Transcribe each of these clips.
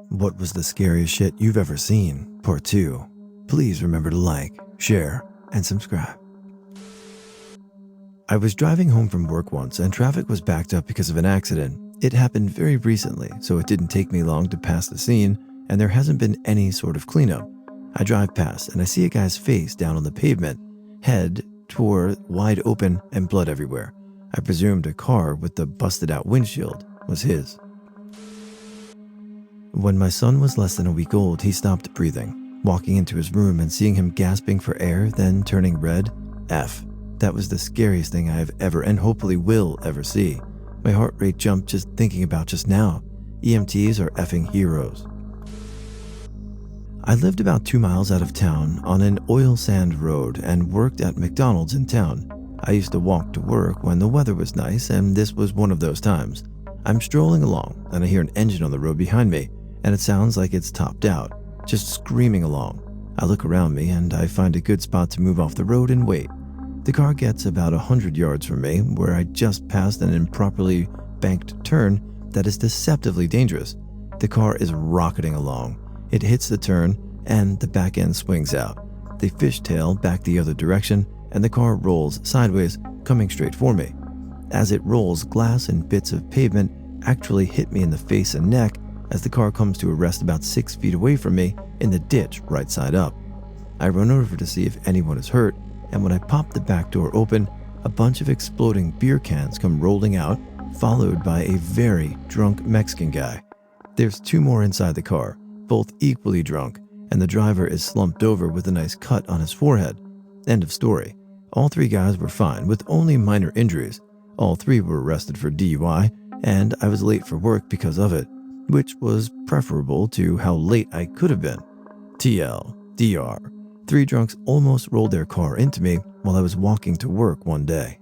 What was the scariest shit you've ever seen? Part 2. Please remember to like, share, and subscribe. I was driving home from work once and traffic was backed up because of an accident. It happened very recently, so it didn't take me long to pass the scene, and there hasn't been any sort of cleanup. I drive past and I see a guy's face down on the pavement, head tore wide open and blood everywhere. I presumed a car with the busted out windshield was his. When my son was less than a week old, he stopped breathing. Walking into his room and seeing him gasping for air, then turning red, that was the scariest thing I have ever and hopefully will ever see. My heart rate jumped just thinking about just now. EMTs are effing heroes. I lived about 2 miles out of town on an oil sand road and worked at McDonald's in town. I used to walk to work when the weather was nice, and this was one of those times. I'm strolling along and I hear an engine on the road behind me, and it sounds like it's topped out, just screaming along. I look around me and I find a good spot to move off the road and wait. The car gets about 100 yards from me, where I just passed an improperly banked turn that is deceptively dangerous. The car is rocketing along. It hits the turn and the back end swings out. The fishtail back the other direction and the car rolls sideways, coming straight for me. As it rolls, glass and bits of pavement actually hit me in the face and neck as the car comes to a rest about 6 feet away from me in the ditch right side up. I run over to see if anyone is hurt, and when I pop the back door open, a bunch of exploding beer cans come rolling out, followed by a very drunk Mexican guy. There's 2 more inside the car, both equally drunk, and the driver is slumped over with a nice cut on his forehead. End of story. All 3 guys were fine with only minor injuries. All 3 were arrested for DUI, and I was late for work because of it, which was preferable to how late I could have been. TLDR. 3 drunks almost rolled their car into me while I was walking to work one day.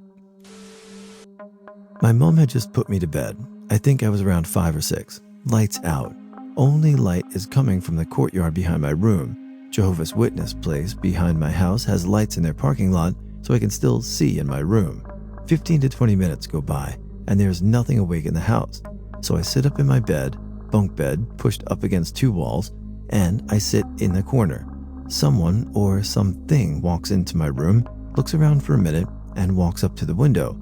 My mom had just put me to bed. I think I was around 5 or 6. Lights out. Only light is coming from the courtyard behind my room. Jehovah's Witness place behind my house has lights in their parking lot, so I can still see in my room. 15 to 20 minutes go by, and there's nothing awake in the house. So I sit up in my bed, bunk bed pushed up against 2 walls, and I sit in the corner. Someone or something walks into my room, looks around for a minute, and walks up to the window,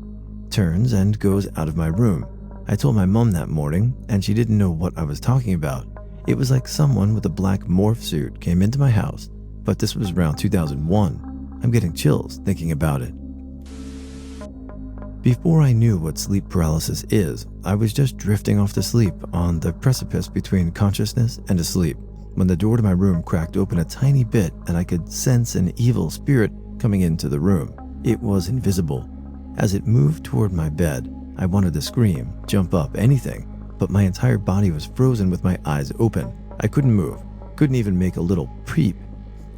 turns and goes out of my room. I told my mom that morning, and she didn't know what I was talking about. It was like someone with a black morph suit came into my house, but this was around 2001. I'm getting chills thinking about it. Before I knew what sleep paralysis is, I was just drifting off to sleep on the precipice between consciousness and asleep, when the door to my room cracked open a tiny bit and I could sense an evil spirit coming into the room. It was invisible. As it moved toward my bed, I wanted to scream, jump up, anything, but my entire body was frozen with my eyes open. I couldn't move, couldn't even make a little peep.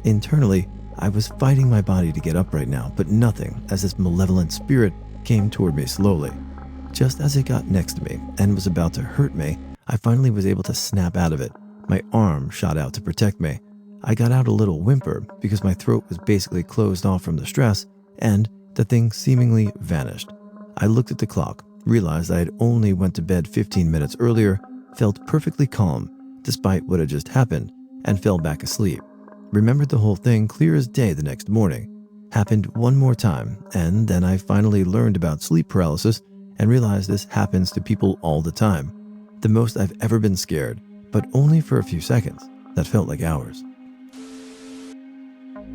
Internally, I was fighting my body to get up right now, but nothing, as this malevolent spirit came toward me slowly. Just as it got next to me and was about to hurt me, I finally was able to snap out of it. My arm shot out to protect me. I got out a little whimper because my throat was basically closed off from the stress, and the thing seemingly vanished. I looked at the clock, realized I had only went to bed 15 minutes earlier, felt perfectly calm despite what had just happened, and fell back asleep. Remembered the whole thing clear as day the next morning. Happened one more time, and then I finally learned about sleep paralysis and realized this happens to people all the time. The most I've ever been scared, but only for a few seconds. That felt like hours.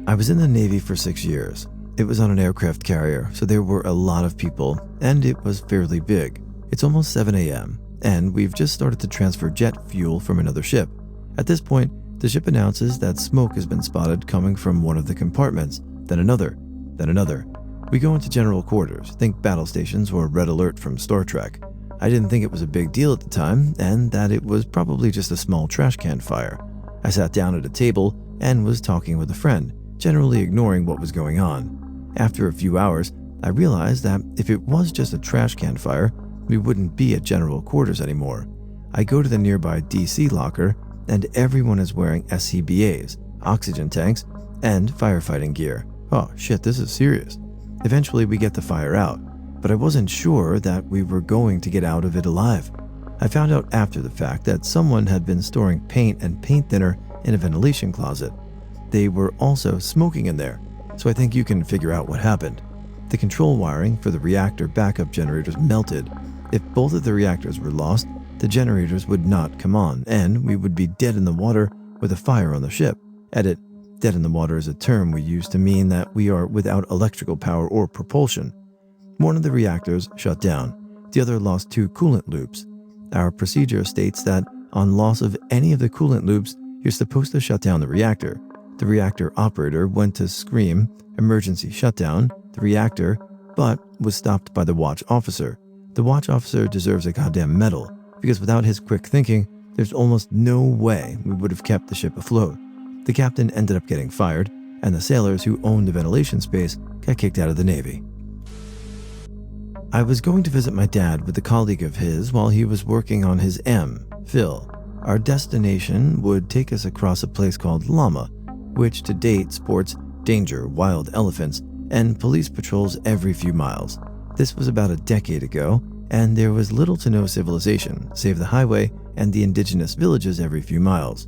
I was in the Navy for 6 years. It was on an aircraft carrier, so there were a lot of people, and it was fairly big. It's almost 7 a.m., and we've just started to transfer jet fuel from another ship. At this point, the ship announces that smoke has been spotted coming from one of the compartments, then another, then another. We go into general quarters, think battle stations or red alert from Star Trek. I didn't think it was a big deal at the time, and that it was probably just a small trash can fire. I sat down at a table and was talking with a friend, generally ignoring what was going on. After a few hours, I realized that if it was just a trash can fire, we wouldn't be at general quarters anymore. I go to the nearby DC locker, and everyone is wearing SCBAs, oxygen tanks, and firefighting gear. Oh shit, this is serious. Eventually we get the fire out, but I wasn't sure that we were going to get out of it alive. I found out after the fact that someone had been storing paint and paint thinner in a ventilation closet. They were also smoking in there, so I think you can figure out what happened. The control wiring for the reactor backup generators melted. If both of the reactors were lost, the generators would not come on, and we would be dead in the water with a fire on the ship. Edit, dead in the water is a term we use to mean that we are without electrical power or propulsion. One of the reactors shut down. The other lost 2 coolant loops. Our procedure states that on loss of any of the coolant loops, you're supposed to shut down the reactor. The reactor operator went to scream, "Emergency shutdown," the reactor, but was stopped by the watch officer. The watch officer deserves a goddamn medal, because without his quick thinking, there's almost no way we would have kept the ship afloat. The captain ended up getting fired, and the sailors who owned the ventilation space got kicked out of the Navy. I was going to visit my dad with a colleague of his while he was working on his Phil. Our destination would take us across a place called Llama, which to date sports danger, wild elephants, and police patrols every few miles. This was about a decade ago, and there was little to no civilization, save the highway and the indigenous villages every few miles.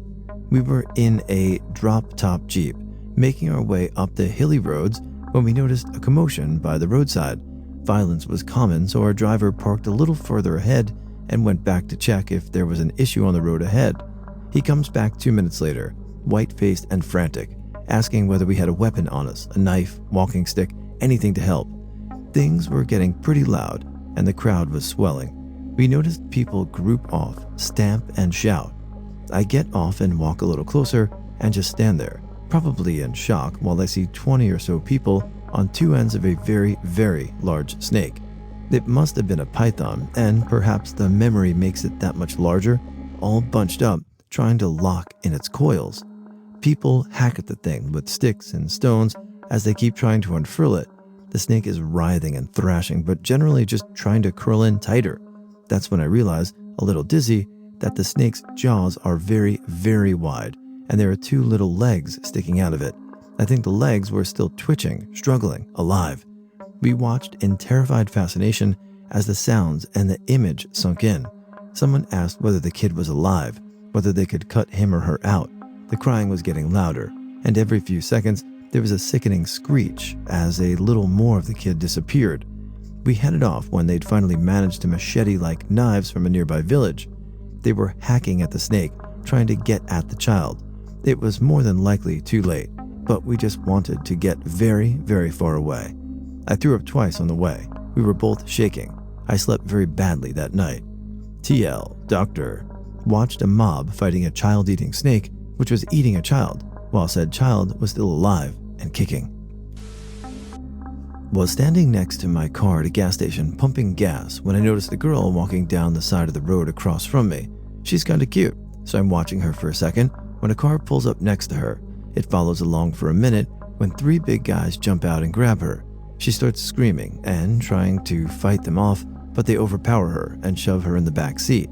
We were in a drop-top Jeep, making our way up the hilly roads when we noticed a commotion by the roadside. Violence was common, so our driver parked a little further ahead and went back to check if there was an issue on the road ahead. He comes back 2 minutes later, white-faced and frantic, asking whether we had a weapon on us, a knife, walking stick, anything to help. Things were getting pretty loud, and the crowd was swelling. We noticed people group off, stamp, and shout. I get off and walk a little closer and just stand there, probably in shock, while I see 20 or so people on 2 ends of a very, very large snake. It must have been a python, and perhaps the memory makes it that much larger, all bunched up, trying to lock in its coils. People hack at the thing with sticks and stones as they keep trying to unfurl it. The snake is writhing and thrashing, but generally just trying to curl in tighter. That's when I realize, a little dizzy, that the snake's jaws are very, very wide, and there are 2 little legs sticking out of it. I think the legs were still twitching, struggling, alive. We watched in terrified fascination as the sounds and the image sunk in. Someone asked whether the kid was alive, whether they could cut him or her out. The crying was getting louder, and every few seconds there was a sickening screech as a little more of the kid disappeared. We headed off when they'd finally managed to machete-like knives from a nearby village. They were hacking at the snake, trying to get at the child. It was more than likely too late, but we just wanted to get very, very far away. I threw up twice on the way. We were both shaking. I slept very badly that night. TL, doctor, watched a mob fighting a child-eating snake, which was eating a child, while said child was still alive and kicking. Was standing next to my car at a gas station pumping gas when I noticed a girl walking down the side of the road across from me. She's kinda cute, so I'm watching her for a second when a car pulls up next to her. It follows along for a minute when 3 big guys jump out and grab her. She starts screaming and trying to fight them off, but they overpower her and shove her in the back seat.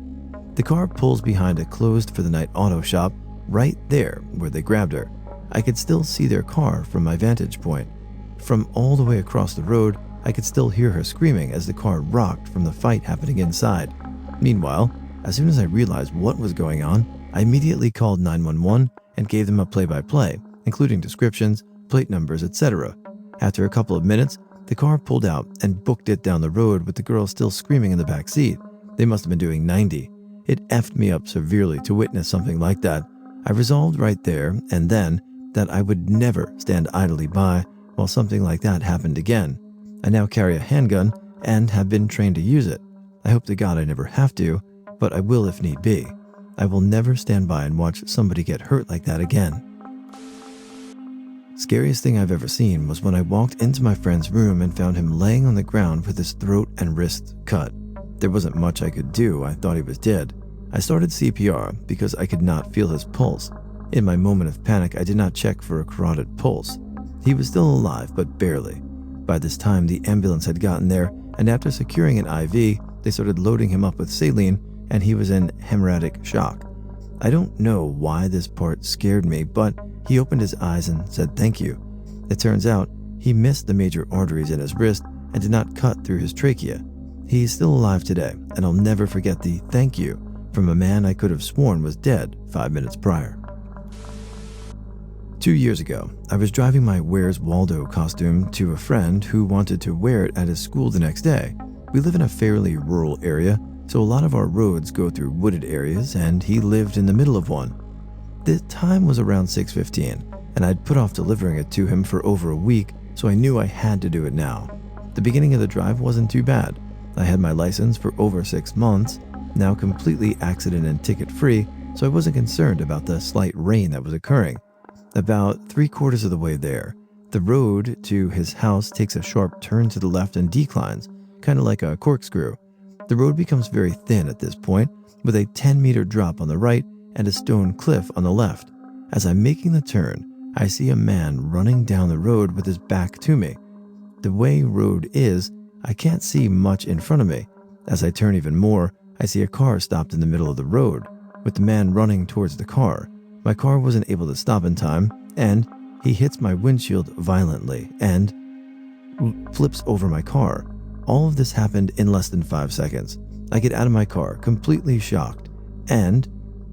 The car pulls behind a closed-for-the-night auto shop right there where they grabbed her. I could still see their car from my vantage point. From all the way across the road, I could still hear her screaming as the car rocked from the fight happening inside. Meanwhile, as soon as I realized what was going on, I immediately called 911 and gave them a play-by-play, including descriptions, plate numbers, etc. After a couple of minutes, the car pulled out and booked it down the road with the girl still screaming in the back seat. They must have been doing 90. It effed me up severely to witness something like that. I resolved right there and then that I would never stand idly by while something like that happened again. I now carry a handgun and have been trained to use it. I hope to God I never have to, but I will if need be. I will never stand by and watch somebody get hurt like that again. Scariest thing I've ever seen was when I walked into my friend's room and found him laying on the ground with his throat and wrist cut. There wasn't much I could do. I thought he was dead. I started CPR because I could not feel his pulse. In my moment of panic, I did not check for a carotid pulse. He was still alive, but barely. By this time, the ambulance had gotten there, and after securing an IV, they started loading him up with saline, and he was in hemorrhagic shock. I don't know why this part scared me, but he opened his eyes and said thank you. It turns out he missed the major arteries in his wrist and did not cut through his trachea. He's still alive today, and I'll never forget the thank you from a man I could have sworn was dead 5 minutes prior. 2 years ago, I was driving my Where's Waldo costume to a friend who wanted to wear it at his school the next day. We live in a fairly rural area, so a lot of our roads go through wooded areas, and he lived in the middle of one. The time was around 6:15, and I'd put off delivering it to him for over a week, so I knew I had to do it now. The beginning of the drive wasn't too bad. I had my license for over 6 months, now completely accident and ticket free, so I wasn't concerned about the slight rain that was occurring. About 3/4 of the way there, the road to his house takes a sharp turn to the left and declines, kind of like a corkscrew. The road becomes very thin at this point, with a 10-meter drop on the right and a stone cliff on the left. As I'm making the turn, I see a man running down the road with his back to me. The way road is, I can't see much in front of me. As I turn even more, I see a car stopped in the middle of the road, with the man running towards the car. My car wasn't able to stop in time, and he hits my windshield violently and flips over my car. All of this happened in less than 5 seconds. I get out of my car, completely shocked, and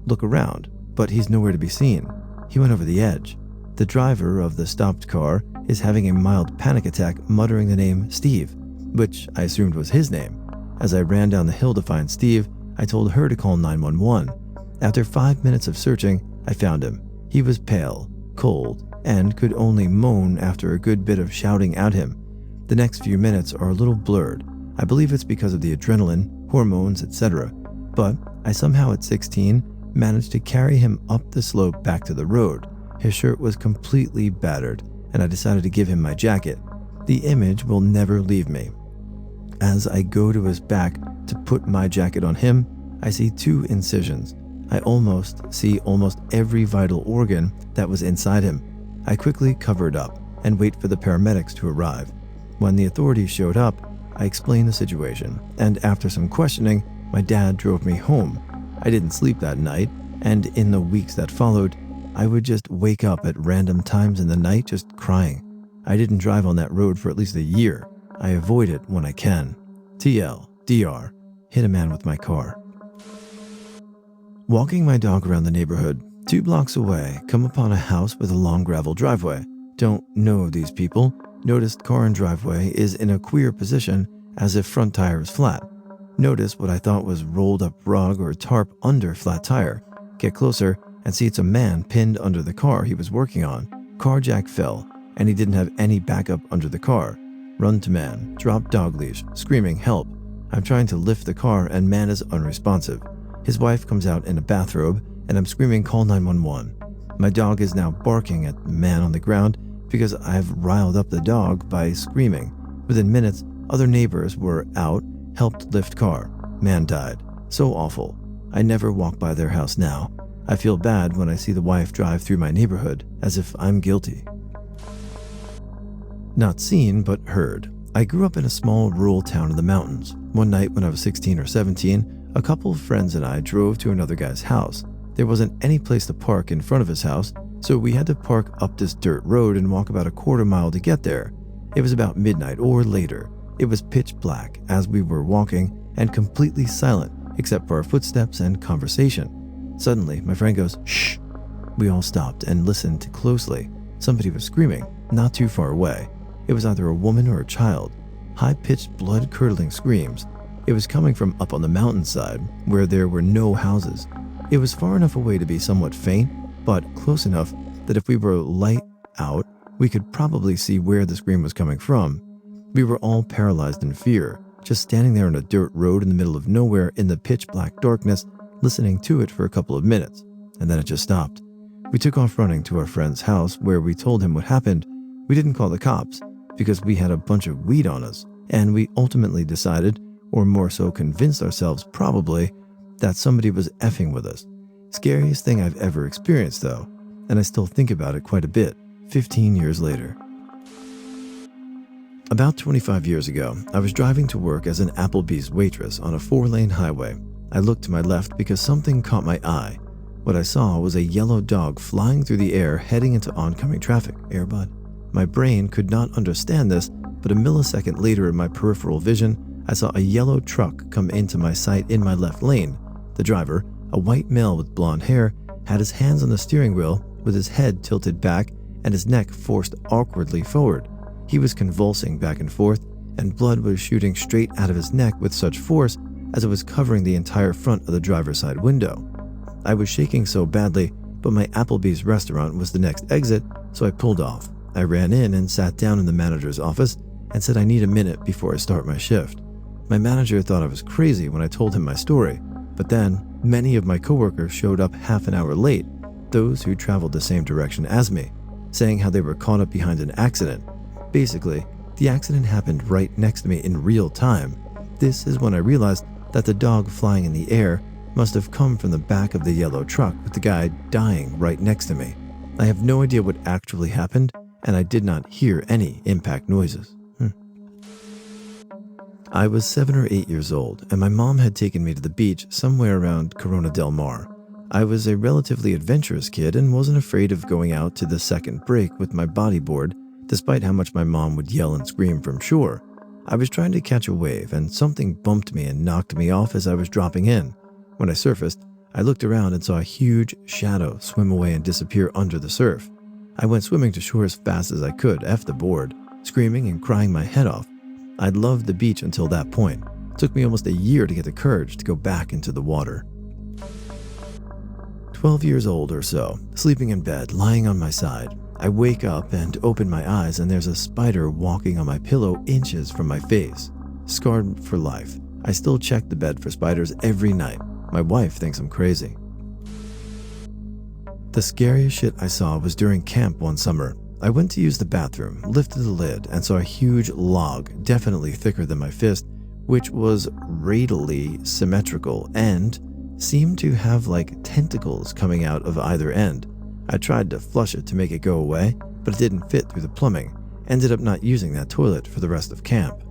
look around, but he's nowhere to be seen. He went over the edge. The driver of the stopped car is having a mild panic attack, muttering the name Steve, which I assumed was his name. As I ran down the hill to find Steve, I told her to call 911. After 5 minutes of searching, I found him. He was pale, cold, and could only moan after a good bit of shouting at him. The next few minutes are a little blurred. I believe it's because of the adrenaline, hormones, etc. But I somehow at 16 managed to carry him up the slope back to the road. His shirt was completely battered, and I decided to give him my jacket. The image will never leave me. As I go to his back to put my jacket on him, I see 2 incisions. I see almost every vital organ that was inside him. I quickly covered up and wait for the paramedics to arrive. When the authorities showed up, I explained the situation, and after some questioning, my dad drove me home. I didn't sleep that night, and in the weeks that followed, I would just wake up at random times in the night just crying. I didn't drive on that road for at least a year. I avoid it when I can. TL, DR, hit a man with my car. Walking my dog around the neighborhood, 2 blocks away, come upon a house with a long gravel driveway. Don't know these people. Noticed car and driveway is in a queer position as if front tire is flat. Notice what I thought was rolled up rug or tarp under flat tire. Get closer and see it's a man pinned under the car he was working on. Car jack fell and he didn't have any backup under the car. Run to man, drop dog leash, screaming help. I'm trying to lift the car and man is unresponsive. His wife comes out in a bathrobe and I'm screaming call 911. My dog is now barking at the man on the ground because I've riled up the dog by screaming. Within minutes, other neighbors were out, helped lift car. Man died. So awful. I never walk by their house now. I feel bad when I see the wife drive through my neighborhood as if I'm guilty. Not seen, but heard. I grew up in a small rural town in the mountains. One night when I was 16 or 17, a couple of friends and I drove to another guy's house. There wasn't any place to park in front of his house, so we had to park up this dirt road and walk about a quarter mile to get there. It was about midnight or later. It was pitch black as we were walking and completely silent except for our footsteps and conversation. Suddenly, my friend goes, "Shh." We all stopped and listened closely. Somebody was screaming, not too far away. It was either a woman or a child. High-pitched, blood-curdling screams. It was coming from up on the mountainside, where there were no houses. It was far enough away to be somewhat faint, but close enough that if we were light out, we could probably see where the scream was coming from. We were all paralyzed in fear, just standing there on a dirt road in the middle of nowhere in the pitch-black darkness, listening to it for a couple of minutes, and then it just stopped. We took off running to our friend's house where we told him what happened. We didn't call the cops because we had a bunch of weed on us, and we ultimately decided, or more so convinced ourselves probably, that somebody was effing with us. Scariest thing I've ever experienced though, and I still think about it quite a bit, 15 years later. About 25 years ago, I was driving to work as an Applebee's waitress on a 4-lane highway. I looked to my left because something caught my eye. What I saw was a yellow dog flying through the air heading into oncoming traffic. Airbud. My brain could not understand this, but a millisecond later in my peripheral vision, I saw a yellow truck come into my sight in my left lane. The driver, a white male with blonde hair, had his hands on the steering wheel with his head tilted back and his neck forced awkwardly forward. He was convulsing back and forth, and blood was shooting straight out of his neck with such force as it was covering the entire front of the driver's side window. I was shaking so badly, but my Applebee's restaurant was the next exit, so I pulled off. I ran in and sat down in the manager's office and said I need a minute before I start my shift. My manager thought I was crazy when I told him my story, but then many of my coworkers showed up half an hour late, those who traveled the same direction as me, saying how they were caught up behind an accident. Basically, the accident happened right next to me in real time. This is when I realized that the dog flying in the air must have come from the back of the yellow truck with the guy dying right next to me. I have no idea what actually happened, and I did not hear any impact noises. I was 7 or 8 years old, and my mom had taken me to the beach somewhere around Corona del Mar. I was a relatively adventurous kid and wasn't afraid of going out to the second break with my bodyboard, despite how much my mom would yell and scream from shore. I was trying to catch a wave, and something bumped me and knocked me off as I was dropping in. When I surfaced, I looked around and saw a huge shadow swim away and disappear under the surf. I went swimming to shore as fast as I could, F the board, screaming and crying my head off. I'd loved the beach until that point. It took me almost a year to get the courage to go back into the water. 12 years old or so, sleeping in bed, lying on my side. I wake up and open my eyes, and there's a spider walking on my pillow inches from my face. Scarred for life. I still check the bed for spiders every night. My wife thinks I'm crazy. The scariest shit I saw was during camp one summer. I went to use the bathroom, lifted the lid, and saw a huge log, definitely thicker than my fist, which was radially symmetrical and seemed to have like tentacles coming out of either end. I tried to flush it to make it go away, but it didn't fit through the plumbing. Ended up not using that toilet for the rest of camp.